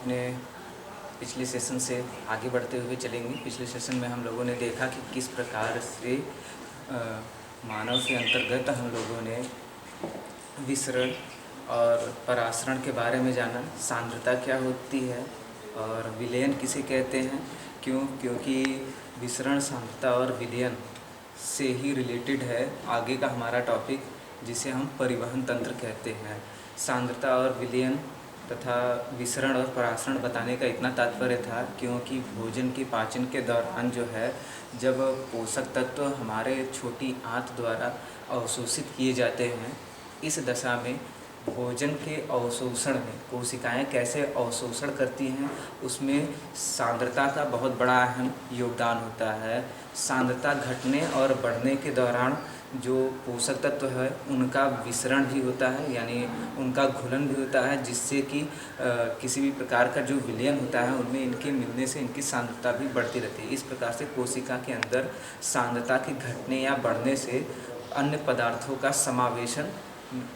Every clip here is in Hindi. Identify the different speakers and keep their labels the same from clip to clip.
Speaker 1: अपने पिछले सेशन से आगे बढ़ते हुए चलेंगे। पिछले सेशन में हम लोगों ने देखा कि किस प्रकार से मानव के अंतर्गत हम लोगों ने विसरण और परासरण के बारे में जाना, सांद्रता क्या होती है और विलयन किसे कहते हैं, क्योंकि विसरण सांद्रता और विलयन से ही रिलेटेड है आगे का हमारा टॉपिक, जिसे हम परिवहन तंत्र कहते हैं। सांद्रता और विलयन तथा विसरण और परासरण बताने का इतना तात्पर्य था क्योंकि भोजन के पाचन के दौरान जो है, जब पोषक तत्व हमारे छोटी आंत द्वारा अवशोषित किए जाते हैं, इस दशा में भोजन के अवशोषण में कोशिकाएं कैसे अवशोषण करती हैं, उसमें सांद्रता का बहुत बड़ा अहम योगदान होता है। सांद्रता घटने और बढ़ने के दौरान जो पोषक तत्व है उनका विसरण भी होता है, यानी उनका घुलन भी होता है, जिससे कि किसी भी प्रकार का जो विलयन होता है उनमें इनके मिलने से इनकी सांद्रता भी बढ़ती रहती है। इस प्रकार से कोशिका के अंदर सांद्रता के घटने या बढ़ने से अन्य पदार्थों का समावेशन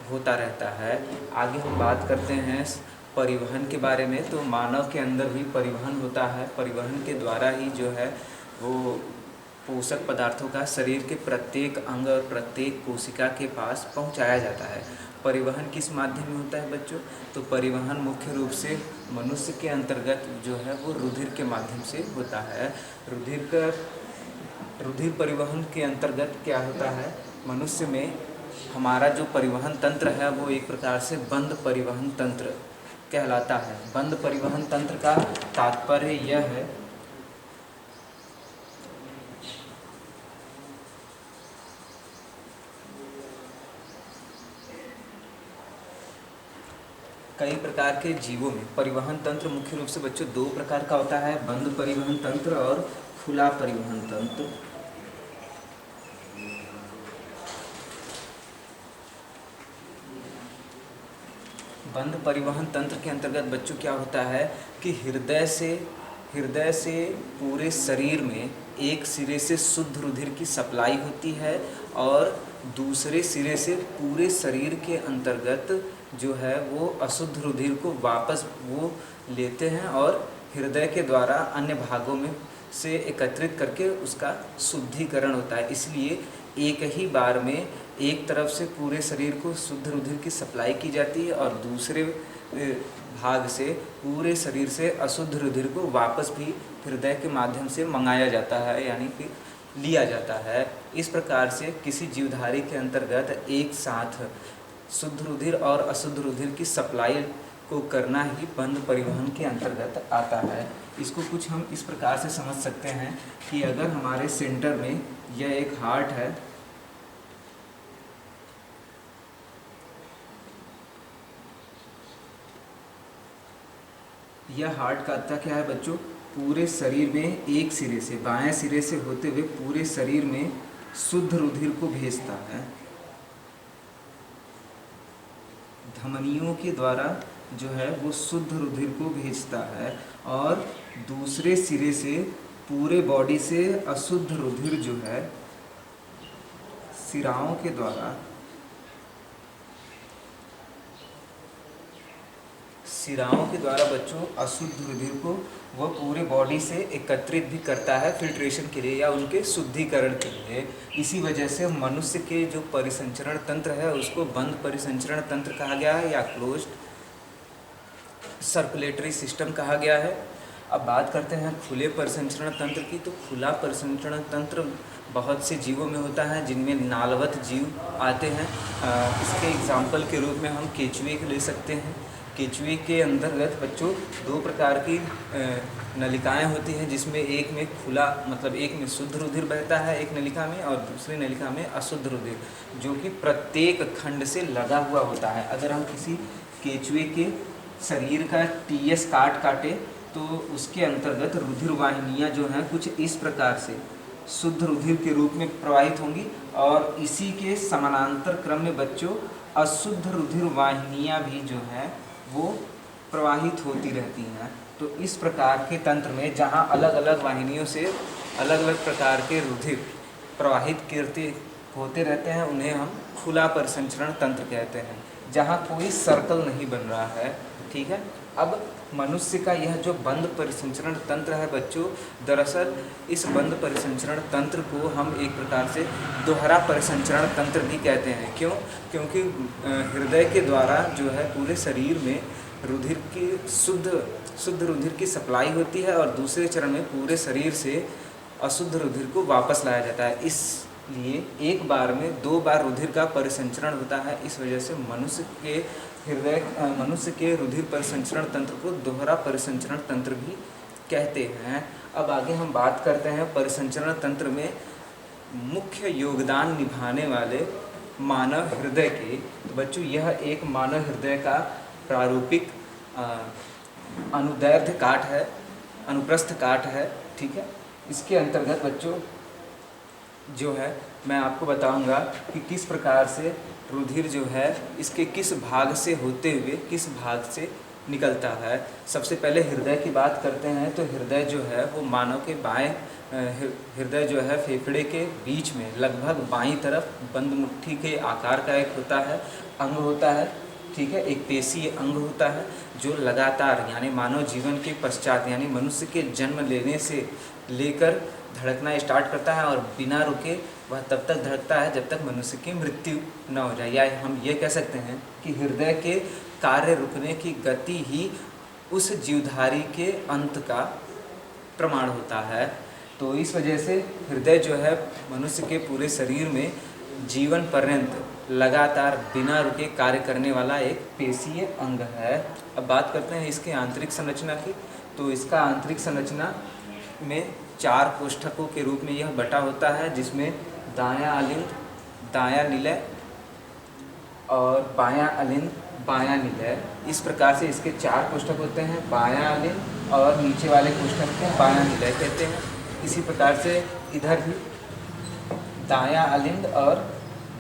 Speaker 1: होता रहता है। आगे हम बात करते हैं परिवहन के बारे में। तो मानव के अंदर भी परिवहन होता है। परिवहन के द्वारा ही जो है वो पोषक पदार्थों का शरीर के प्रत्येक अंग और प्रत्येक कोशिका के पास पहुंचाया जाता है। परिवहन किस माध्यम में होता है बच्चों? तो परिवहन मुख्य रूप से मनुष्य के अंतर्गत जो है वो रुधिर के माध्यम से होता है। रुधिर परिवहन के अंतर्गत क्या होता है? मनुष्य में हमारा जो परिवहन तंत्र है वो एक प्रकार से बंद परिवहन तंत्र कहलाता है। बंद परिवहन तंत्र का तात्पर्य यह है कई प्रकार के जीवों में परिवहन तंत्र मुख्य रूप से बच्चों दो प्रकार का होता है, बंद परिवहन तंत्र और खुला परिवहन तंत्र। बंद परिवहन तंत्र के अंतर्गत बच्चों क्या होता है कि हृदय से पूरे शरीर में एक सिरे से शुद्ध रुधिर की सप्लाई होती है और दूसरे सिरे से पूरे शरीर के अंतर्गत जो है वो अशुद्ध रुधिर को वापस वो लेते हैं और हृदय के द्वारा अन्य भागों में से एकत्रित करके उसका शुद्धिकरण होता है। इसलिए एक ही बार में एक तरफ से पूरे शरीर को शुद्ध रुधिर की सप्लाई की जाती है और दूसरे भाग से पूरे शरीर से अशुद्ध रुधिर को वापस भी हृदय के माध्यम से मंगाया जाता है, यानी कि लिया जाता है। इस प्रकार से किसी जीवधारी के अंतर्गत एक साथ शुद्ध रुधिर और अशुद्ध रुधिर की सप्लाई को करना ही बंद परिवहन के अंतर्गत आता है। इसको कुछ हम इस प्रकार से समझ सकते हैं कि अगर हमारे सेंटर में यह एक हार्ट है, यह हार्ट का अर्थ क्या है बच्चों? पूरे शरीर में एक सिरे से, बाएं सिरे से होते हुए पूरे शरीर में शुद्ध रुधिर को भेजता है। धमनियों के द्वारा जो है वो शुद्ध रुधिर को भेजता है और दूसरे सिरे से पूरे बॉडी से अशुद्ध रुधिर जो है शिराओं के द्वारा बच्चों अशुद्ध रुधिर को वह पूरे बॉडी से एकत्रित भी करता है फिल्ट्रेशन के लिए या उनके शुद्धिकरण के लिए। इसी वजह से मनुष्य के जो परिसंचरण तंत्र है उसको बंद परिसंचरण तंत्र कहा गया है या क्लोज्ड सर्कुलेटरी सिस्टम कहा गया है। अब बात करते हैं खुले परिसंचरण तंत्र की। तो खुला परिसंचरण तंत्र बहुत से जीवों में होता है जिनमें नालवत जीव आते हैं। इसके एग्जाम्पल के रूप में हम केंचुए को ले सकते हैं। केंचुए के अंतर्गत बच्चों दो प्रकार की नलिकाएं होती हैं, जिसमें एक में खुला मतलब एक में शुद्ध रुधिर बहता है एक नलिका में और दूसरी नलिका में अशुद्ध रुधिर, जो कि प्रत्येक खंड से लगा हुआ होता है। अगर हम किसी केंचुए के शरीर का टीएस काटे तो उसके अंतर्गत रुधिर वाहिनियाँ जो हैं कुछ इस प्रकार से शुद्ध रुधिर के रूप में प्रवाहित होंगी और इसी के समानांतर क्रम में बच्चों अशुद्ध रुधिर वाहिनियाँ भी जो हैं वो प्रवाहित होती रहती हैं। तो इस प्रकार के तंत्र में जहाँ अलग अलग वाहिनियों से अलग अलग प्रकार के रुधिर प्रवाहित होते रहते हैं उन्हें हम खुला परिसंचरण तंत्र कहते हैं, जहाँ कोई सर्कल नहीं बन रहा है। ठीक है। अब मनुष्य का यह जो बंद परिसंचरण तंत्र है बच्चों, दरअसल इस बंद परिसंचरण तंत्र को हम एक प्रकार से दोहरा परिसंचरण तंत्र भी कहते हैं। क्यों? क्योंकि हृदय के द्वारा जो है पूरे शरीर में रुधिर की शुद्ध रुधिर की सप्लाई होती है और दूसरे चरण में पूरे शरीर से अशुद्ध रुधिर को वापस लाया जाता है। इसलिए एक बार में 2 बार रुधिर का परिसंचरण होता है। इस वजह से मनुष्य के रुधिर परिसंचरण तंत्र को दोहरा परिसंचरण तंत्र भी कहते हैं। अब आगे हम बात करते हैं परिसंचरण तंत्र में मुख्य योगदान निभाने वाले मानव हृदय के। तो बच्चों, यह एक मानव हृदय का प्रारूपिक अनुदैर्ध्य काट है, अनुप्रस्थ काट है, ठीक है। इसके अंतर्गत बच्चों जो है मैं आपको बताऊंगा कि किस प्रकार से रुधिर जो है इसके किस भाग से होते हुए किस भाग से निकलता है। सबसे पहले हृदय की बात करते हैं तो हृदय जो है वो मानव के बाएं हृदय जो है फेफड़े के बीच में लगभग बाईं तरफ बंद मुट्ठी के आकार का एक अंग होता है, ठीक है। एक पेशीय अंग होता है जो लगातार यानी मानव जीवन के पश्चात यानी मनुष्य के जन्म लेने से लेकर धड़कना स्टार्ट करता है और बिना रुके वह तब तक धड़कता है जब तक मनुष्य की मृत्यु न हो जाए। या हम ये कह सकते हैं कि हृदय के कार्य रुकने की गति ही उस जीवधारी के अंत का प्रमाण होता है। तो इस वजह से हृदय जो है मनुष्य के पूरे शरीर में जीवन पर्यंत लगातार बिना रुके कार्य करने वाला एक पेशीय अंग है। अब बात करते हैं इसके आंतरिक संरचना की। तो इसका आंतरिक संरचना में 4 कोष्ठकों के रूप में यह बटा होता है, जिसमें दायां अलिंद, दायां निलय और बायां अलिंद, बायां निलय, इस प्रकार से इसके 4 कोष्ठक होते हैं। बायां अलिंद और नीचे वाले कोष्ठक को बायां निलय कहते हैं। इसी प्रकार से इधर भी दायां अलिंद और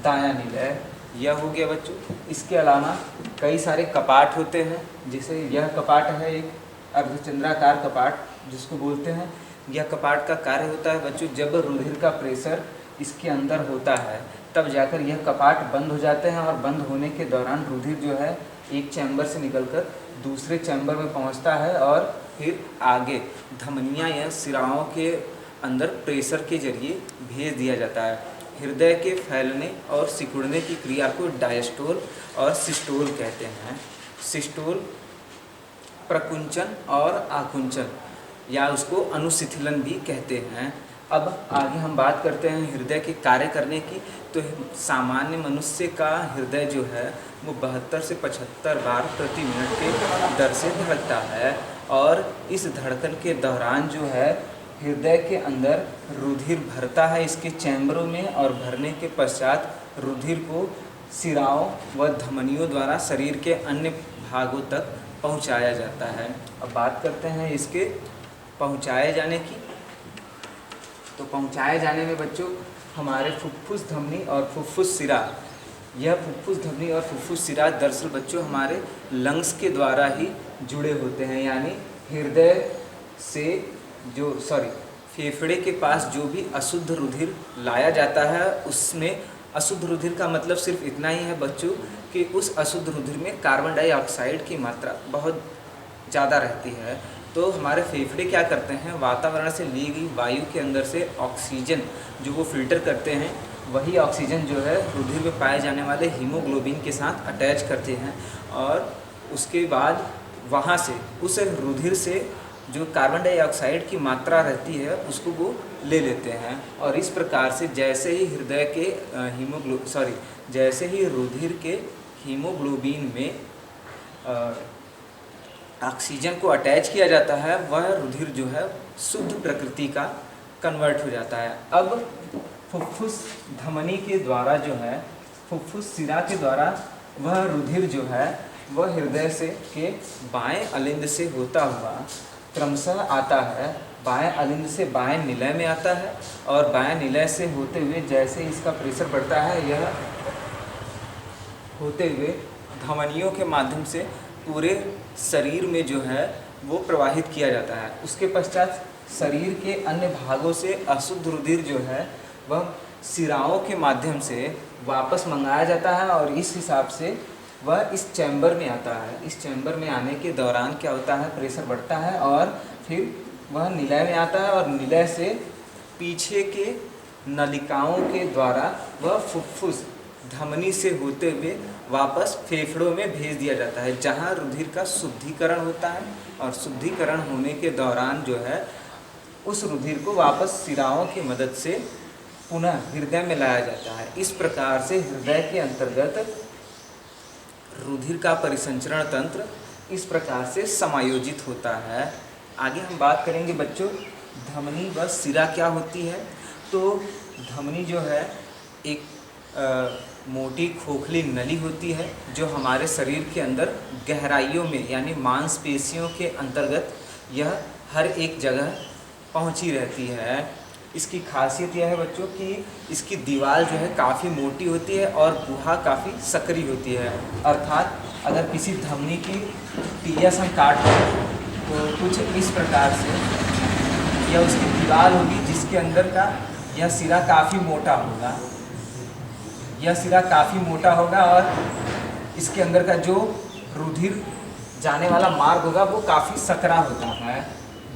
Speaker 1: दायां निलय, यह हो गया बच्चों। इसके अलावा कई सारे कपाट होते हैं, जैसे यह कपाट है एक अर्धचंद्राकार कपाट जिसको बोलते हैं। यह कपाट का कार्य होता है बच्चों, जब रुधिर का प्रेशर इसके अंदर होता है तब जाकर यह कपाट बंद हो जाते हैं और बंद होने के दौरान रुधिर जो है एक चैम्बर से निकलकर दूसरे चैम्बर में पहुंचता है और फिर आगे धमनियां या सिराओं के अंदर प्रेशर के जरिए भेज दिया जाता है। हृदय के फैलने और सिकुड़ने की क्रिया को डायस्टोल और सिस्टोल कहते हैं। सिस्टोल प्रकुंचन और आकुंचन या उसको अनुशिथिलन भी कहते हैं। अब आगे हम बात करते हैं हृदय के कार्य करने की। तो सामान्य मनुष्य का हृदय जो है वो 72 से 75 बार प्रति मिनट के दर से धड़कता है और इस धड़कन के दौरान जो है हृदय के अंदर रुधिर भरता है इसके चैम्बरों में और भरने के पश्चात रुधिर को सिराओं व धमनियों द्वारा शरीर के अन्य भागों तक पहुंचाया जाता है। अब बात करते हैं इसके पहुंचाए जाने की। तो पहुंचाए जाने में बच्चों हमारे फुफ्फुस धमनी और फुफ्फुस सिरा, यह फुफ्फुस धमनी और फुफ्फुस सिरा दरअसल बच्चों हमारे लंग्स के द्वारा ही जुड़े होते हैं। यानी हृदय से फेफड़े के पास जो भी अशुद्ध रुधिर लाया जाता है उसमें अशुद्ध रुधिर का मतलब सिर्फ इतना ही है बच्चों कि उस अशुद्ध रुधिर में कार्बन डाइऑक्साइड की मात्रा बहुत ज़्यादा रहती है। तो हमारे फेफड़े क्या करते हैं, वातावरण से ली गई वायु के अंदर से ऑक्सीजन जो वो फिल्टर करते हैं, वही ऑक्सीजन जो है रुधिर में पाए जाने वाले हीमोग्लोबिन के साथ अटैच करते हैं और उसके बाद वहाँ से उस रुधिर से जो कार्बन डाइऑक्साइड की मात्रा रहती है उसको वो ले लेते हैं। और इस प्रकार से जैसे ही हृदय के जैसे ही रुधिर के हीमोग्लोबिन में ऑक्सीजन को अटैच किया जाता है, वह रुधिर जो है शुद्ध प्रकृति का कन्वर्ट हो जाता है। अब फुफ्फुस धमनी के द्वारा जो है फुफ्फुस सिरा के द्वारा वह रुधिर जो है वह हृदय से के बाएं अलिंद से होता हुआ क्रमशः आता है, बाएं अलिंद से बाएं निलय में आता है और बाएं निलय से होते हुए जैसे इसका प्रेशर बढ़ता है यह होते हुए धमनियों के माध्यम से पूरे शरीर में जो है वो प्रवाहित किया जाता है। उसके पश्चात शरीर के अन्य भागों से अशुद्ध रुधिर जो है वह सिराओं के माध्यम से वापस मंगाया जाता है और इस हिसाब से वह इस चैम्बर में आता है। इस चैम्बर में आने के दौरान क्या होता है, प्रेशर बढ़ता है और फिर वह निलय में आता है और निलय से पीछे के नलिकाओं के द्वारा वह फुफ्फुस धमनी से होते हुए वापस फेफड़ों में भेज दिया जाता है, जहां रुधिर का शुद्धिकरण होता है। और शुद्धिकरण होने के दौरान जो है उस रुधिर को वापस सिराओं की मदद से पुनः हृदय में लाया जाता है। इस प्रकार से हृदय के अंतर्गत रुधिर का परिसंचरण तंत्र इस प्रकार से समायोजित होता है। आगे हम बात करेंगे बच्चों, धमनी व सिरा क्या होती है। तो धमनी जो है एक मोटी खोखली नली होती है जो हमारे शरीर के अंदर गहराइयों में यानी मांसपेशियों के अंतर्गत यह हर एक जगह पहुंची रहती है। इसकी खासियत यह है बच्चों कि इसकी दीवार जो है काफ़ी मोटी होती है और गुहा काफ़ी सकरी होती है। अर्थात अगर किसी धमनी की टीएस हम काट दें तो कुछ इस प्रकार से यह उसकी दीवार होगी, जिसके अंदर का यह सिरा काफ़ी मोटा होगा। यह सिरा काफ़ी मोटा होगा और इसके अंदर का जो रुधिर जाने वाला मार्ग होगा वो काफ़ी सकरा होता है।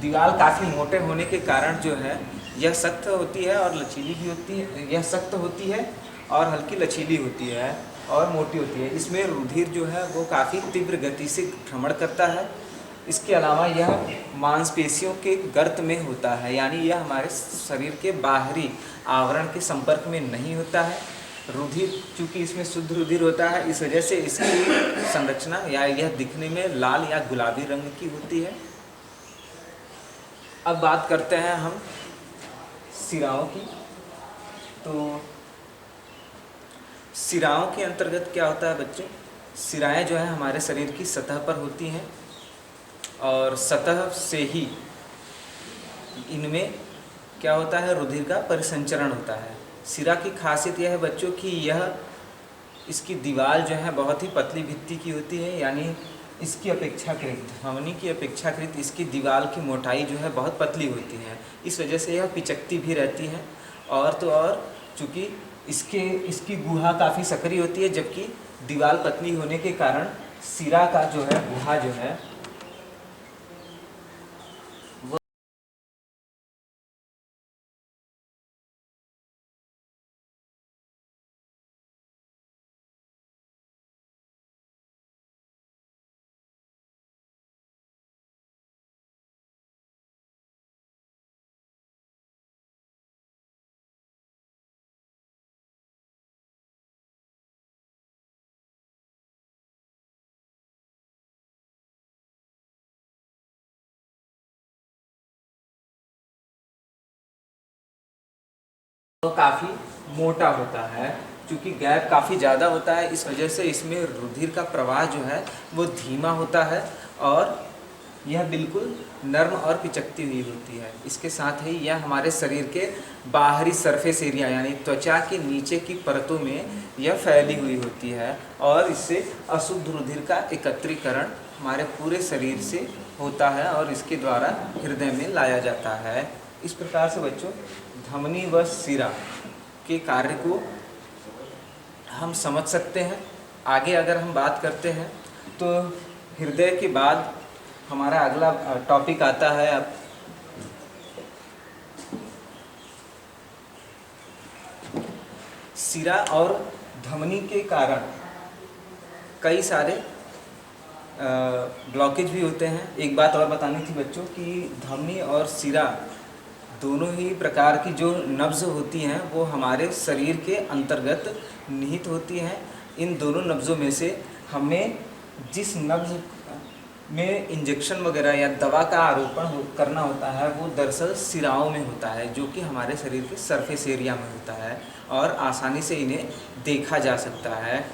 Speaker 1: दीवार काफ़ी मोटे होने के कारण जो है यह सख्त होती है और लचीली भी होती है। यह सख्त होती है और हल्की लचीली होती है और मोटी होती है। इसमें रुधिर जो है वो काफ़ी तीव्र गति से भ्रमण करता है। इसके अलावा यह मांसपेशियों के गर्त में होता है, यानी यह हमारे शरीर के बाहरी आवरण के संपर्क में नहीं होता है। रुधिर चूँकि इसमें शुद्ध रुधिर होता है, इस वजह से इसकी संरचना या यह दिखने में लाल या गुलाबी रंग की होती है। अब बात करते हैं हम सिराओं की। तो सिराओं के अंतर्गत क्या होता है बच्चों, सिराएं जो है हमारे शरीर की सतह पर होती हैं और सतह से ही इनमें क्या होता है, रुधिर का परिसंचरण होता है। सिरा की खासियत यह है बच्चों कि यह इसकी दीवार जो है बहुत ही पतली भित्ति की होती है, यानी इसकी अपेक्षाकृत धमनी की अपेक्षाकृत इसकी दीवार की मोटाई जो है बहुत पतली होती है। इस वजह से यह पिचकती भी रहती है। और तो और चूँकि इसकी गुहा काफ़ी सकरी होती है, जबकि दीवार पतली होने के कारण सिरा का जो है गुहा जो है तो काफ़ी मोटा होता है। क्योंकि गैप काफ़ी ज़्यादा होता है, इस वजह से इसमें रुधिर का प्रवाह जो है वो धीमा होता है और यह बिल्कुल नर्म और पिचकती हुई होती है। इसके साथ ही यह हमारे शरीर के बाहरी सरफेस एरिया यानी त्वचा के नीचे की परतों में यह फैली हुई होती है और इससे अशुद्ध रुधिर का एकत्रीकरण हमारे पूरे शरीर से होता है और इसके द्वारा हृदय में लाया जाता है। इस प्रकार से बच्चों धमनी व सिरा के कार्य को हम समझ सकते हैं। आगे अगर हम बात करते हैं तो हृदय के बाद हमारा अगला टॉपिक आता है अब सिरा और धमनी के कारण कई सारे ब्लॉकेज भी होते हैं। एक बात और बतानी थी बच्चों कि धमनी और सिरा दोनों ही प्रकार की जो नब्ज़ होती हैं वो हमारे शरीर के अंतर्गत निहित होती हैं। इन दोनों नब्ज़ों में से हमें जिस नब्ज़ में इंजेक्शन वगैरह या दवा का आरोपण करना होता है वो दरअसल सिराओं में होता है, जो कि हमारे शरीर के सरफेस एरिया में होता है और आसानी से इन्हें देखा जा सकता है।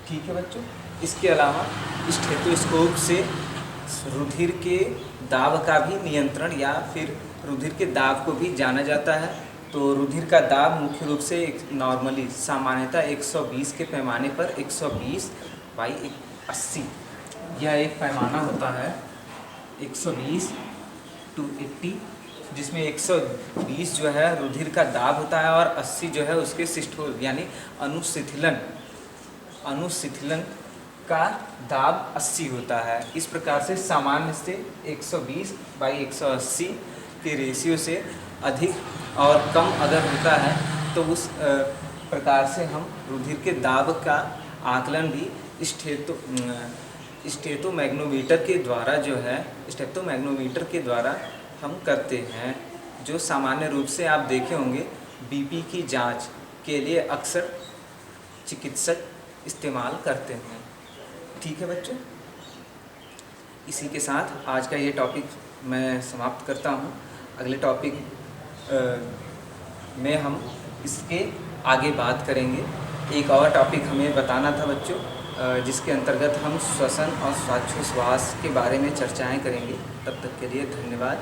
Speaker 1: ठीक है बच्चों, इसके अलावा स्टेथोस्कोप से रुधिर के दाब का भी नियंत्रण या फिर रुधिर के दाब को भी जाना जाता है। तो रुधिर का दाब मुख्य रूप से नॉर्मली सामान्यतः 120 के पैमाने पर 120/80 यह एक पैमाना होता है। 120/80 जिसमें 120 जो है रुधिर का दाब होता है और 80 जो है उसके सिस्टोल यानी अनुशिथिलन का दाब 80 होता है। इस प्रकार से सामान्य से 120/180 के रेशियो से अधिक और कम अगर होता है तो उस प्रकार से हम रुधिर के दाब का आकलन भी स्टेथोमैग्नोमीटर के द्वारा हम करते हैं, जो सामान्य रूप से आप देखे होंगे बीपी की जांच के लिए अक्सर चिकित्सक इस्तेमाल करते हैं। ठीक है बच्चों, इसी के साथ आज का ये टॉपिक मैं समाप्त करता हूँ। अगले टॉपिक में हम इसके आगे बात करेंगे। एक और टॉपिक हमें बताना था बच्चों, जिसके अंतर्गत हम श्वसन और श्वासोच्छ्वास के बारे में चर्चाएं करेंगे। तब तक के लिए धन्यवाद।